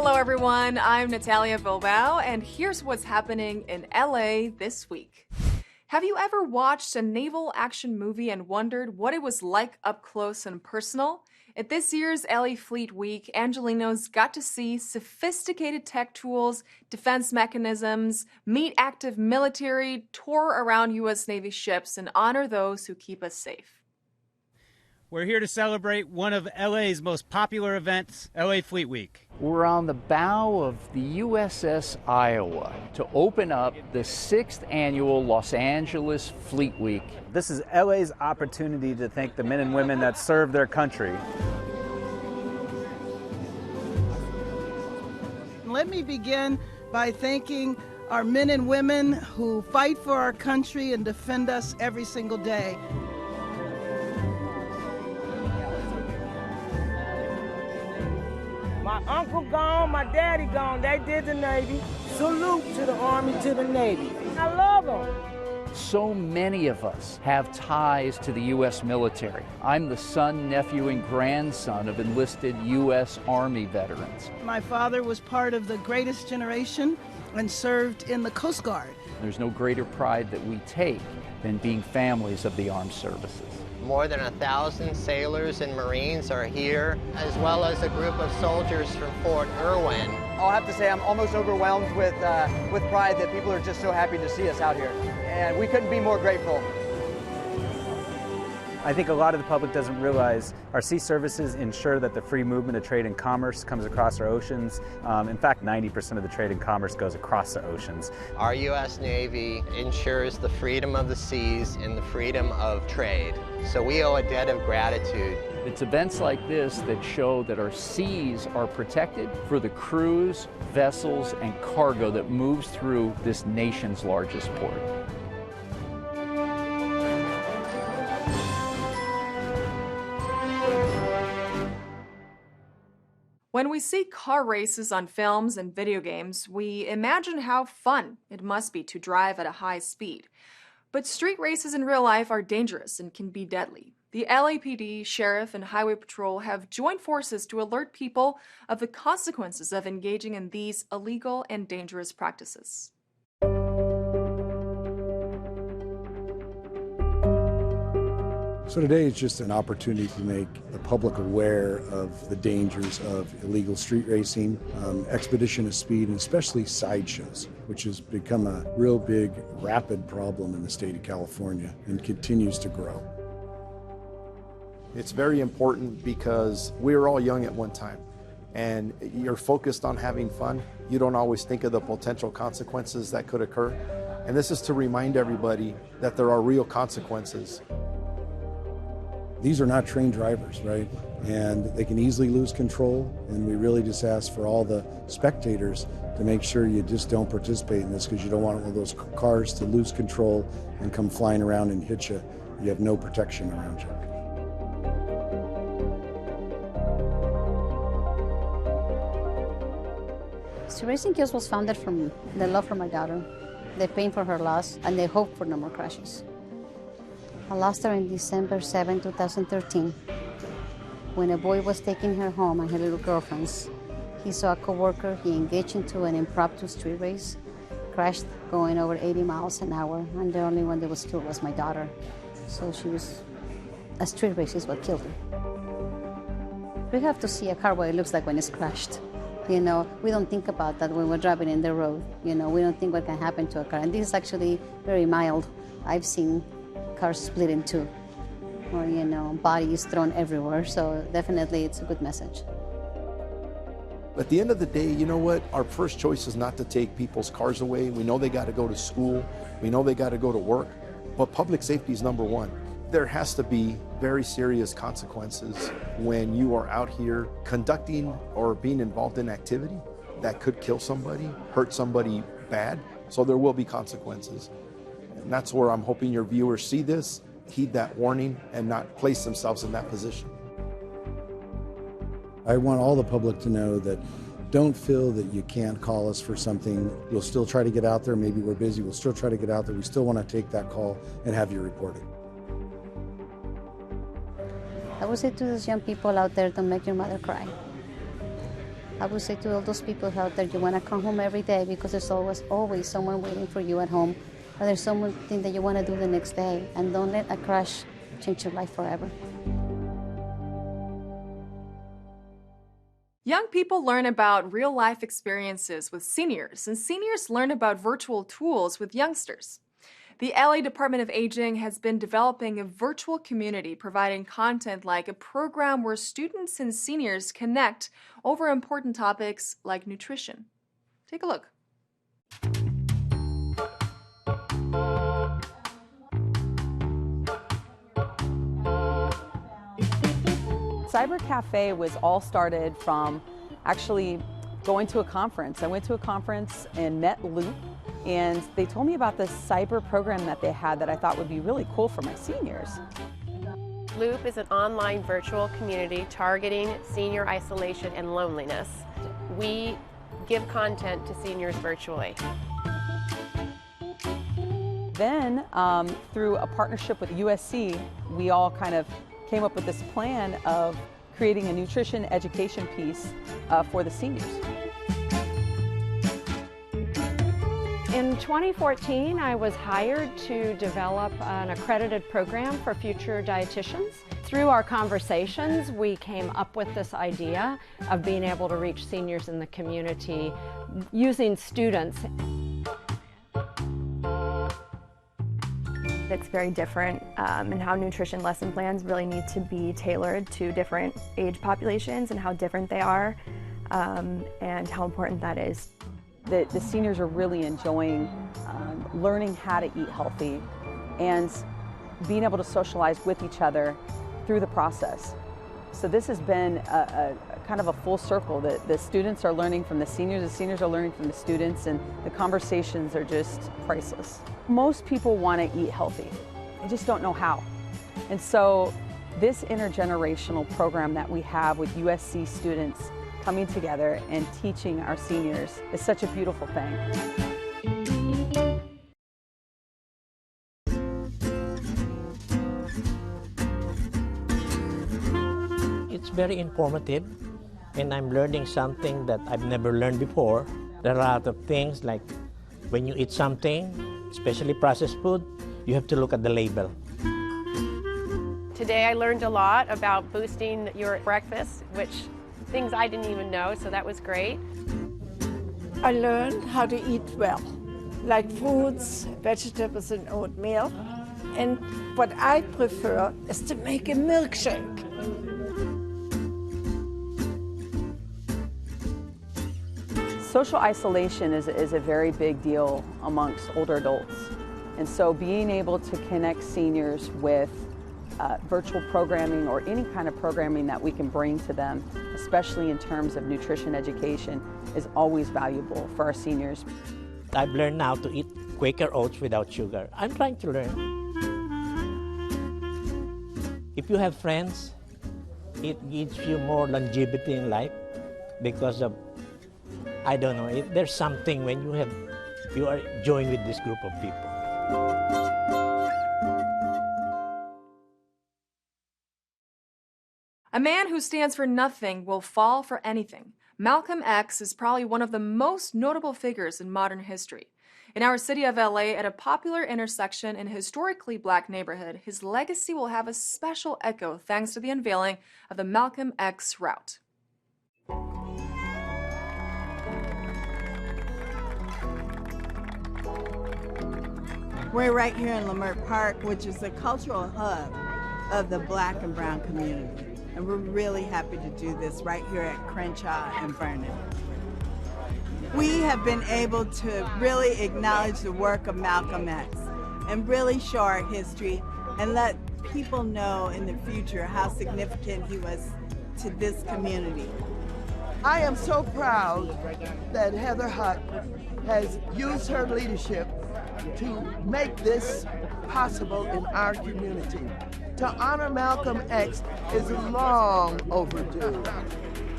Hello, everyone. I'm Natalia Bilbao, and here's what's happening in LA this week. Have you ever watched a naval action movie and wondered what it was like up close and personal? At this year's LA Fleet Week, Angelinos got to see sophisticated tech tools, defense mechanisms, meet active military, tour around U.S. Navy ships, and honor those who keep us safe. We're here to celebrate one of LA's most popular events, LA Fleet Week. We're on the bow of the USS Iowa to open up the 6th annual Los Angeles Fleet Week. This is LA's opportunity to thank the men and women that serve their country. Let me begin by thanking our men and women who fight for our country and defend us every single day. My uncle gone, my daddy gone, they did the Navy. Salute to the Army, to the Navy. I love them. So many of us have ties to the U.S. military. I'm the son, nephew, and grandson of enlisted U.S. Army veterans. My father was part of the greatest generation and served in the Coast Guard. There's no greater pride that we take than being families of the armed services. More than 1,000 sailors and Marines are here, as well as a group of soldiers from Fort Irwin. I'll have to say I'm almost overwhelmed with pride that people are just so happy to see us out here. And we couldn't be more grateful. I think a lot of the public doesn't realize our sea services ensure that the free movement of trade and commerce comes across our oceans. In fact, 90% of the trade and commerce goes across the oceans. Our U.S. Navy ensures the freedom of the seas and the freedom of trade. So we owe a debt of gratitude. It's events like this that show that our seas are protected for the crews, vessels, and cargo that moves through this nation's largest port. When we see car races on films and video games, we imagine how fun it must be to drive at a high speed. But street races in real life are dangerous and can be deadly. The LAPD, Sheriff, and Highway Patrol have joined forces to alert people of the consequences of engaging in these illegal and dangerous practices. So today is just an opportunity to make the public aware of the dangers of illegal street racing, expedition of speed, and especially sideshows, which has become a real big, rapid problem in the state of California and continues to grow. It's very important because we were all young at one time, and you're focused on having fun. You don't always think of the potential consequences that could occur. And this is to remind everybody that there are real consequences. These are not trained drivers, right? And they can easily lose control, and we really just ask for all the spectators to make sure you just don't participate in this, because you don't want one of those cars to lose control and come flying around and hit you. You have no protection around you. Street Racing Kills was founded from the love for my daughter, the pain for her loss, and the hope for no more crashes. I lost her in December 7, 2013. When a boy was taking her home and her little girlfriends, he saw a coworker, he engaged into an impromptu street race, crashed going over 80 miles an hour, and the only one that was killed was my daughter. So a street race is what killed her. We have to see a car what it looks like when it's crashed. You know, we don't think about that when we're driving in the road. You know, we don't think what can happen to a car. And this is actually very mild. I've seen cars split in two, or, you know, bodies thrown everywhere. So definitely it's a good message. At the end of the day, you know what? Our first choice is not to take people's cars away. We know they got to go to school. We know they got to go to work. But public safety is number one. There has to be very serious consequences when you are out here conducting or being involved in activity that could kill somebody, hurt somebody bad. So there will be consequences. And that's where I'm hoping your viewers see this, heed that warning, and not place themselves in that position. I want all the public to know that don't feel that you can't call us for something. We'll still try to get out there. Maybe we're busy. We'll still try to get out there. We still want to take that call and have you reported. I would say to those young people out there, don't make your mother cry. I would say to all those people out there, you want to come home every day because there's always someone waiting for you at home, or there's something that you want to do the next day, and don't let a crash change your life forever. Young people learn about real-life experiences with seniors, and seniors learn about virtual tools with youngsters. The LA Department of Aging has been developing a virtual community providing content like a program where students and seniors connect over important topics like nutrition. Take a look. Cyber Cafe was all started from actually going to a conference. I went to a conference and met Loop, and they told me about this cyber program that they had that I thought would be really cool for my seniors. Loop is an online virtual community targeting senior isolation and loneliness. We give content to seniors virtually. Then, through a partnership with USC, we all kind of came up with this plan of creating a nutrition education piece for the seniors. In 2014, I was hired to develop an accredited program for future dietitians. Through our conversations, we came up with this idea of being able to reach seniors in the community using students. It's very different in how nutrition lesson plans really need to be tailored to different age populations and how different they are and how important that is. The seniors are really enjoying learning how to eat healthy and being able to socialize with each other through the process. So this has been a kind of a full circle. The students are learning from the seniors are learning from the students, and the conversations are just priceless. Most people want to eat healthy. They just don't know how. And so this intergenerational program that we have with USC students coming together and teaching our seniors is such a beautiful thing. It's very informative, and I'm learning something that I've never learned before. There are a lot of things like when you eat something, especially processed food, you have to look at the label. Today I learned a lot about boosting your breakfast, which things I didn't even know, so that was great. I learned how to eat well, like fruits, vegetables, and oatmeal. And what I prefer is to make a milkshake. Social isolation is a very big deal amongst older adults. And so being able to connect seniors with virtual programming or any kind of programming that we can bring to them, especially in terms of nutrition education, is always valuable for our seniors. I've learned now to eat Quaker oats without sugar. I'm trying to learn. If you have friends, it gives you more longevity in life because of, I don't know, there's something when you are joined with this group of people. A man who stands for nothing will fall for anything. Malcolm X is probably one of the most notable figures in modern history. In our city of LA, at a popular intersection in a historically black neighborhood, his legacy will have a special echo thanks to the unveiling of the Malcolm X route. We're right here in Leimert Park, which is the cultural hub of the Black and Brown community. And we're really happy to do this right here at Crenshaw and Vernon. We have been able to really acknowledge the work of Malcolm X and really show our history and let people know in the future how significant he was to this community. I am so proud that Heather Hutt has used her leadership to make this possible in our community. To honor Malcolm X is long overdue.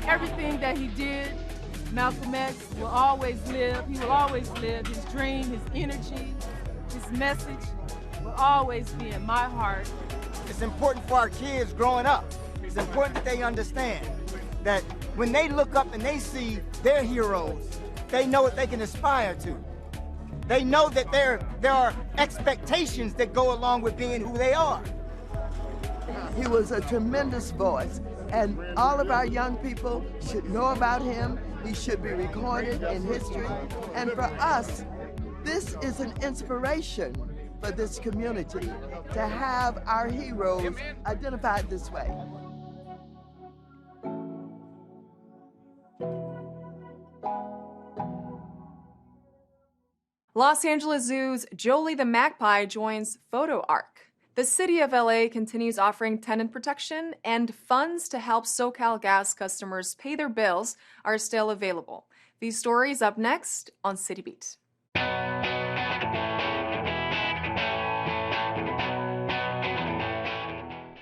Everything that he did, Malcolm X will always live. He will always live. His dream, his energy, his message will always be in my heart. It's important for our kids growing up. It's important that they understand that when they look up and they see their heroes, they know what they can aspire to. They know that there are expectations that go along with being who they are. He was a tremendous voice, and all of our young people should know about him. He should be recorded in history. And for us, this is an inspiration for this community to have our heroes identified this way. Los Angeles Zoo's Jolie the Magpie joins Photo Arc. The city of LA continues offering tenant protection, and funds to help SoCal Gas customers pay their bills are still available. These stories up next on City Beat.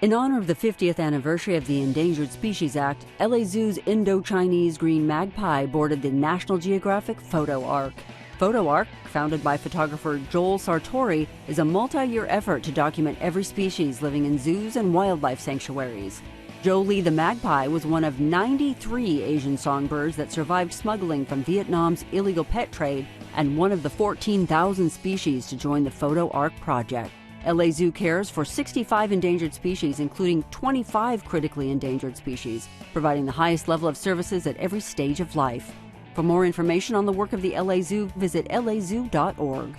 In honor of the 50th anniversary of the Endangered Species Act, LA Zoo's Indo-Chinese green magpie boarded the National Geographic Photo Arc. Photo Arc, founded by photographer Joel Sartori, is a multi-year effort to document every species living in zoos and wildlife sanctuaries. Jolie the magpie was one of 93 Asian songbirds that survived smuggling from Vietnam's illegal pet trade and one of the 14,000 species to join the Photo Arc project. LA Zoo cares for 65 endangered species, including 25 critically endangered species, providing the highest level of services at every stage of life. For more information on the work of the LA Zoo, visit lazoo.org.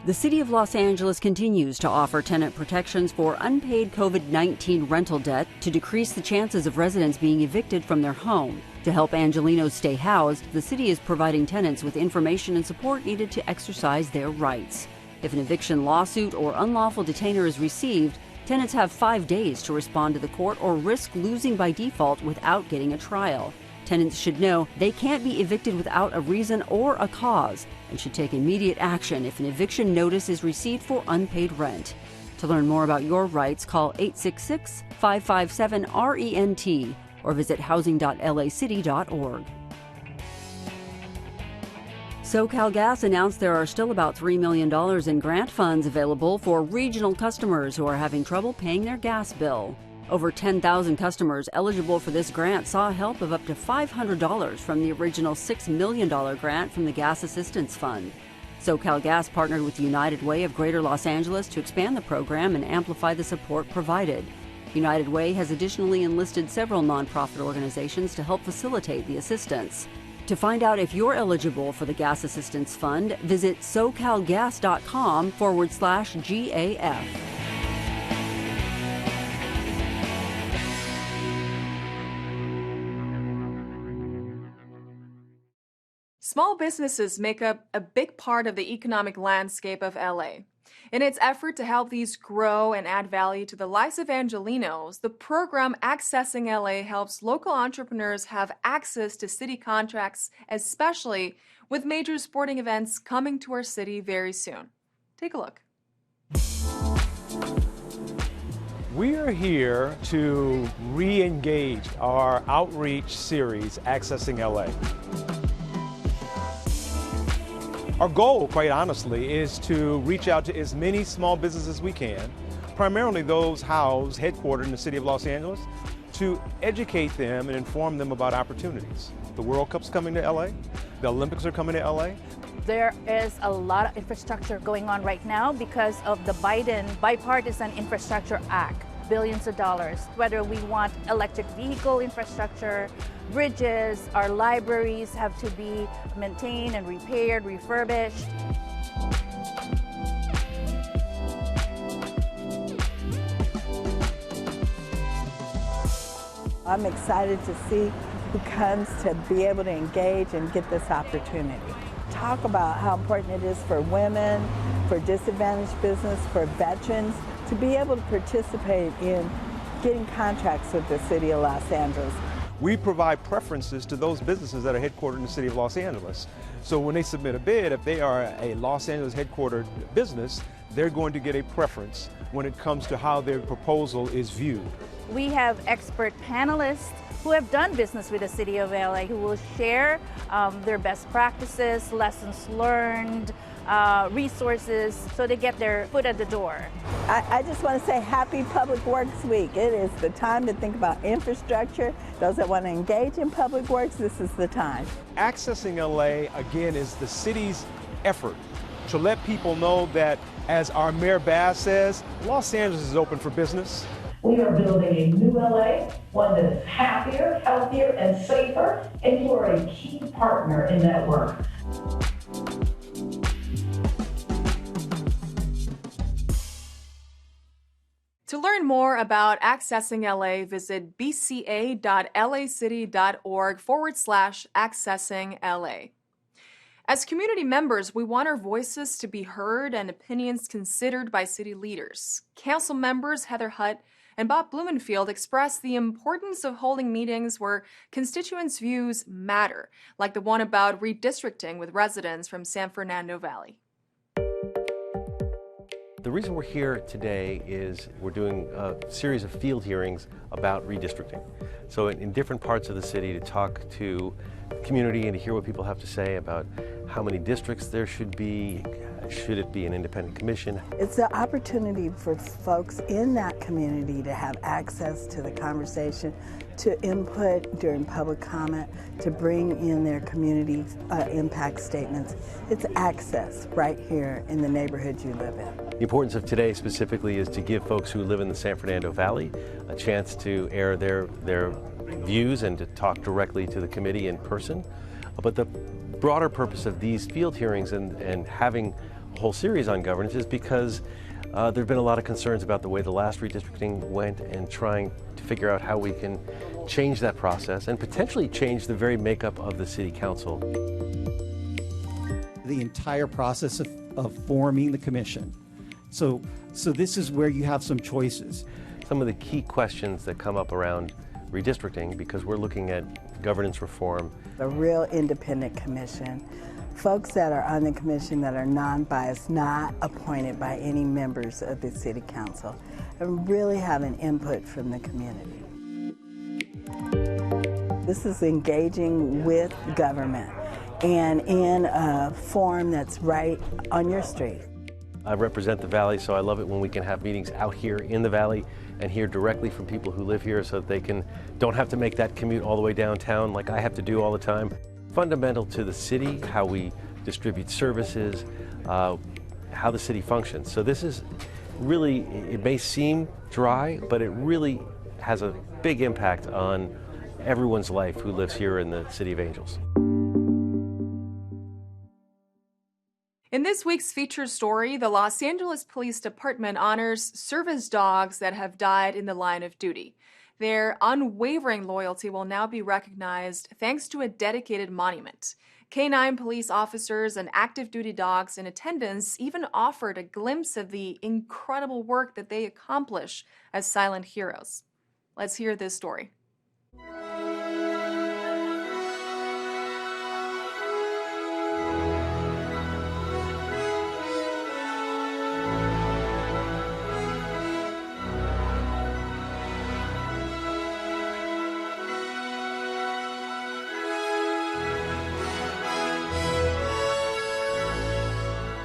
The City of Los Angeles continues to offer tenant protections for unpaid COVID-19 rental debt to decrease the chances of residents being evicted from their home. To help Angelenos stay housed, the city is providing tenants with information and support needed to exercise their rights. If an eviction lawsuit or unlawful detainer is received, tenants have 5 days to respond to the court or risk losing by default without getting a trial. Tenants should know they can't be evicted without a reason or a cause and should take immediate action if an eviction notice is received for unpaid rent. To learn more about your rights, call 866-557-RENT or visit housing.lacity.org. SoCal Gas announced there are still about $3 million in grant funds available for regional customers who are having trouble paying their gas bill. Over 10,000 customers eligible for this grant saw help of up to $500 from the original $6 million grant from the Gas Assistance Fund. SoCal Gas partnered with United Way of Greater Los Angeles to expand the program and amplify the support provided. United Way has additionally enlisted several nonprofit organizations to help facilitate the assistance. To find out if you're eligible for the Gas Assistance Fund, visit socalgas.com/GAF. Small businesses make up a big part of the economic landscape of LA. In its effort to help these grow and add value to the lives of Angelenos, the program Accessing LA helps local entrepreneurs have access to city contracts, especially with major sporting events coming to our city very soon. Take a look. We are here to re-engage our outreach series, Accessing LA. Our goal, quite honestly, is to reach out to as many small businesses as we can, primarily those housed, headquartered in the city of Los Angeles, to educate them and inform them about opportunities. The World Cup's coming to LA, the Olympics are coming to LA. There is a lot of infrastructure going on right now because of the Biden Bipartisan Infrastructure Act. Billions of dollars, whether we want electric vehicle infrastructure, bridges, our libraries have to be maintained and repaired, refurbished. I'm excited to see who comes to be able to engage and get this opportunity. Talk about how important it is for women, for disadvantaged business, for veterans, to be able to participate in getting contracts with the City of Los Angeles. We provide preferences to those businesses that are headquartered in the city of Los Angeles. So when they submit a bid, if they are a Los Angeles headquartered business, they're going to get a preference when it comes to how their proposal is viewed. We have expert panelists who have done business with the City of LA who will share their best practices, lessons learned, resources so they get their foot at the door. I just want to say happy Public Works Week. It is the time to think about infrastructure. Those that want to engage in public works, this is the time. Accessing LA, again, is the city's effort to let people know that, as our Mayor Bass says, Los Angeles is open for business. We are building a new LA, one that is happier, healthier, and safer, and you are a key partner in that work. To learn more about accessing LA, visit bca.lacity.org/accessing LA. As community members, we want our voices to be heard and opinions considered by city leaders. Council members Heather Hutt and Bob Blumenfield expressed the importance of holding meetings where constituents' views matter, like the one about redistricting with residents from San Fernando Valley. The reason we're here today is we're doing a series of field hearings about redistricting. So in different parts of the city, to talk to the community and to hear what people have to say about how many districts there should be it be an independent commission. It's the opportunity for folks in that community to have access to the conversation, to input during public comment, to bring in their community impact statements. It's access right here in the neighborhood you live in. The importance of today specifically is to give folks who live in the San Fernando Valley a chance to air their views and to talk directly to the committee in person. But the broader purpose of these field hearings and having a whole series on governance is because there have been a lot of concerns about the way the last redistricting went and trying to figure out how we can change that process and potentially change the very makeup of the city council. The entire process of forming the commission. So this is where you have some choices. Some of the key questions that come up around redistricting, because we're looking at governance reform. A real independent commission. Folks that are on the commission that are non-biased, not appointed by any members of the city council, and really have an input from the community. This is engaging with government and in a form that's right on your street. I represent the Valley, so I love it when we can have meetings out here in the Valley and hear directly from people who live here so that they don't have to make that commute all the way downtown like I have to do all the time. Fundamental to the city, how we distribute services, how the city functions. So this is really, it may seem dry, but it really has a big impact on everyone's life who lives here in the City of Angels. In this week's featured story, the Los Angeles Police Department honors service dogs that have died in the line of duty. Their unwavering loyalty will now be recognized thanks to a dedicated monument. K-9 police officers and active duty dogs in attendance even offered a glimpse of the incredible work that they accomplish as silent heroes. Let's hear this story.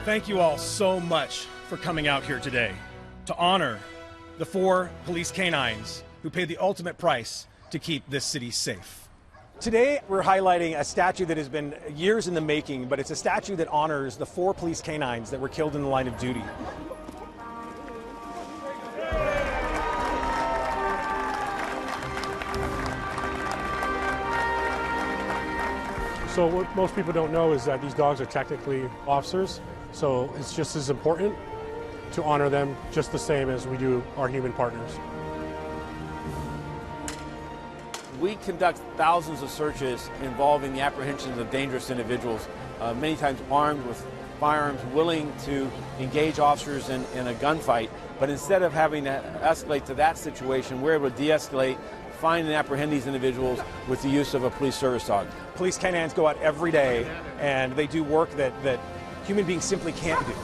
Thank you all so much for coming out here today to honor the 4 police canines who paid the ultimate price to keep this city safe. Today, we're highlighting a statue that has been years in the making, but it's a statue that honors the 4 police canines that were killed in the line of duty. So what most people don't know is that these dogs are technically officers, so it's just as important to honor them just the same as we do our human partners. We conduct thousands of searches involving the apprehension of dangerous individuals, many times armed with firearms, willing to engage officers in a gunfight. But instead of having to escalate to that situation, we're able to de-escalate, find and apprehend these individuals with the use of a police service dog. Police canines go out every day, and they do work that human beings simply can't do.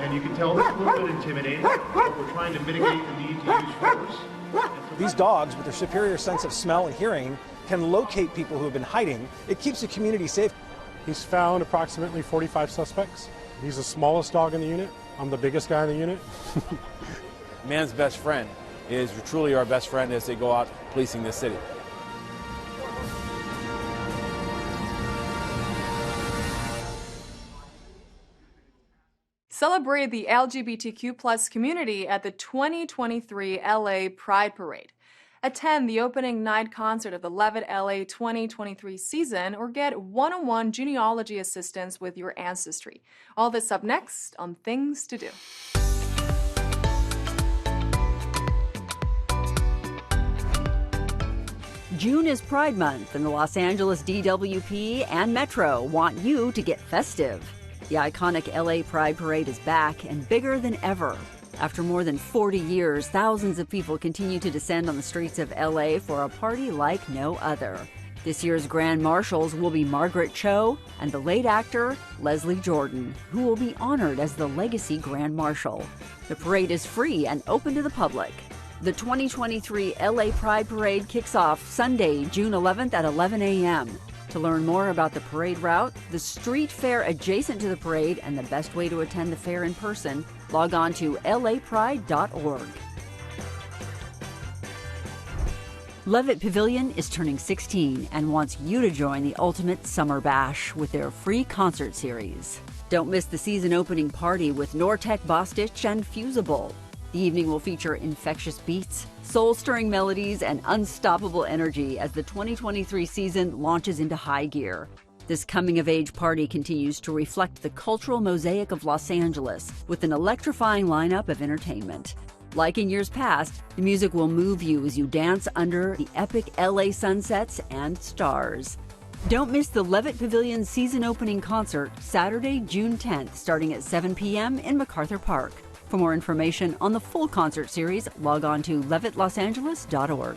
And you can tell this is a little bit intimidating, but we're trying to mitigate the need to use force. These dogs, with their superior sense of smell and hearing, can locate people who have been hiding. It keeps the community safe. He's found approximately 45 suspects He's the smallest dog in the unit. I'm the biggest guy in the unit. Man's best friend is truly our best friend as they go out policing this city. Celebrate the LGBTQ+ community at the 2023 LA Pride Parade. Attend the opening night concert of the Levitt LA 2023 season or get one-on-one genealogy assistance with your ancestry. All this up next on Things to Do. June is Pride Month, and the Los Angeles DWP and Metro want you to get festive. The iconic LA Pride Parade is back and bigger than ever. After more than 40 years, thousands of people continue to descend on the streets of LA for a party like no other. This year's Grand Marshals will be Margaret Cho and the late actor Leslie Jordan, who will be honored as the Legacy Grand Marshal. The parade is free and open to the public. The 2023 LA Pride Parade kicks off Sunday, June 11th at 11 a.m. To learn more about the parade route, the street fair adjacent to the parade, and the best way to attend the fair in person, log on to lapride.org. Levitt Pavilion is turning 16 and wants you to join the Ultimate Summer Bash with their free concert series. Don't miss the season opening party with Nortec Bostitch and Fusible. The evening will feature infectious beats, soul-stirring melodies, and unstoppable energy as the 2023 season launches into high gear. This coming-of-age party continues to reflect the cultural mosaic of Los Angeles with an electrifying lineup of entertainment. Like in years past, the music will move you as you dance under the epic LA sunsets and stars. Don't miss the Levitt Pavilion season opening concert Saturday, June 10th, starting at 7 p.m. in MacArthur Park. For more information on the full concert series, log on to levittlosangeles.org.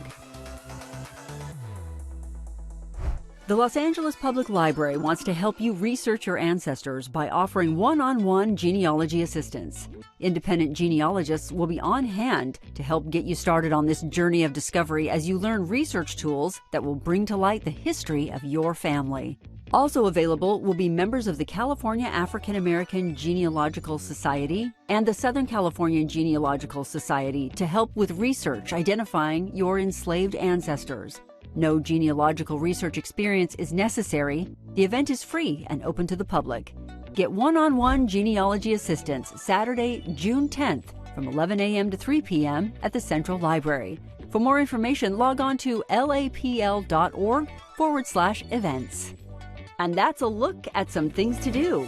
The Los Angeles Public Library wants to help you research your ancestors by offering one-on-one genealogy assistance. Independent genealogists will be on hand to help get you started on this journey of discovery as you learn research tools that will bring to light the history of your family. Also available will be members of the California African American Genealogical Society and the Southern California Genealogical Society to help with research identifying your enslaved ancestors. No genealogical research experience is necessary. The event is free and open to the public. Get one-on-one genealogy assistance Saturday, June 10th from 11 a.m. to 3 p.m. at the Central Library. For more information, log on to lapl.org/events. And that's a look at some things to do.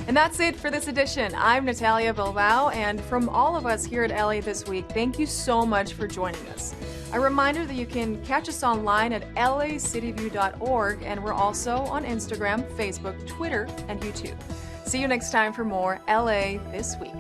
And that's it for this edition. I'm Natalia Bilbao, and from all of us here at LA This Week, thank you so much for joining us. A reminder that you can catch us online at lacityview.org, and we're also on Instagram, Facebook, Twitter, and YouTube. See you next time for more LA This Week.